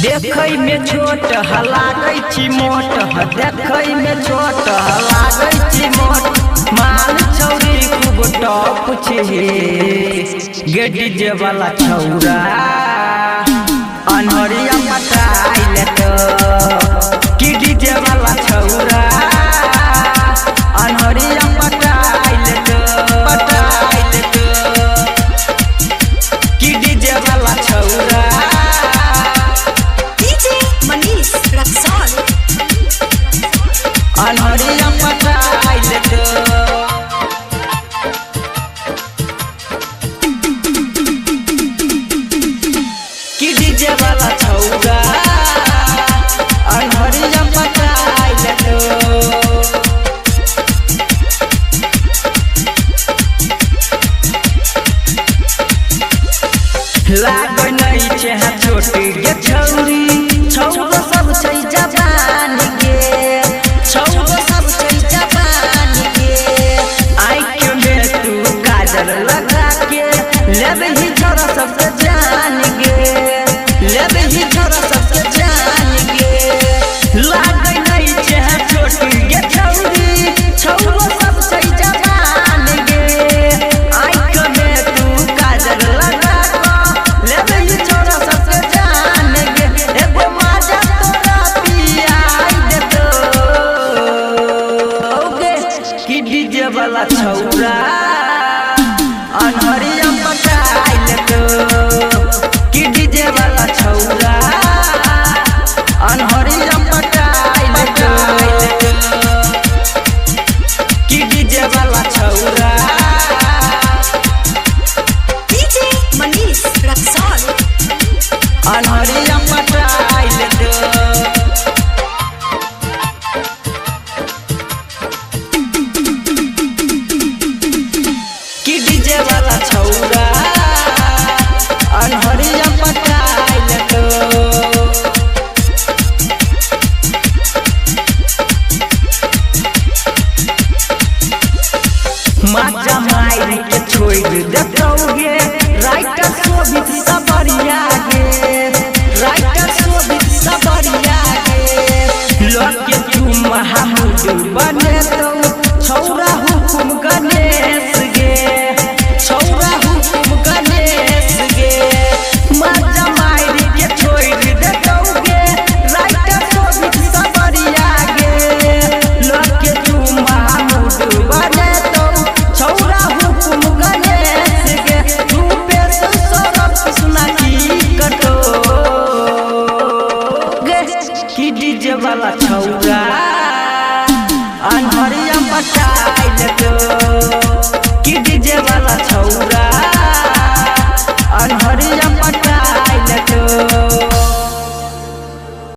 देखै में छोट लागै छी मोट, देखै में छोट लागै छी मोट, माल छौरी खूब टॉप छे गे डीजे वाला छौरा अनहरिया पटाइल तो कि डीजे वाला छौरा अनहरिया पटाइल तो कि डीजे वाला छौरा अनहरिया पटाइल तो कि डीजे वाला छौरा अनहरिया पटाइल तो लागै नहीं छे छोटी गे छौरी, छौरा सब छै जवान गे, छौरा सब छै जवान गे। आँख में तू काजल लगा के लेबही छोरा सबके जान गे, लेबही छोरा सबके जान गे। लागै नहीं छे छोटी गे छौरी, छौरा सब छै जवान गे। आँख में तू काजल लगा के लेबही छोरा सबके जान गे। एगो माजा तोरा पियाई देतो कि डीजे वाला छौरा अनहरिया पटाइल तो कि डीजे वाला छौरा अनहरिया पटाइल तो कि डीजे वाला छौरा अनहरिया पटाइल तो कि डीजे वाला छौरा अनहरिया पटाइल तो माजा माई के छोड़ देतौगे राइटर शोभित सबरिया गे, राइटर शोभित सबरिया गे। लगे तू महमूद बनेतो छौरा हुकुम गणेश गे, छौरा हुकुम गणेश गे। माजा माई के छोड़ देतौगे राइटर शोभित सबरिया गे। लगे तू महमूद बनेतो छौरा हुकुम गणेश गे। तू पेश सौरभ सुना की कटो गे कि डीजे वाला छौरा अनहरिया पटाइल तो कि डीजे वाला छौरा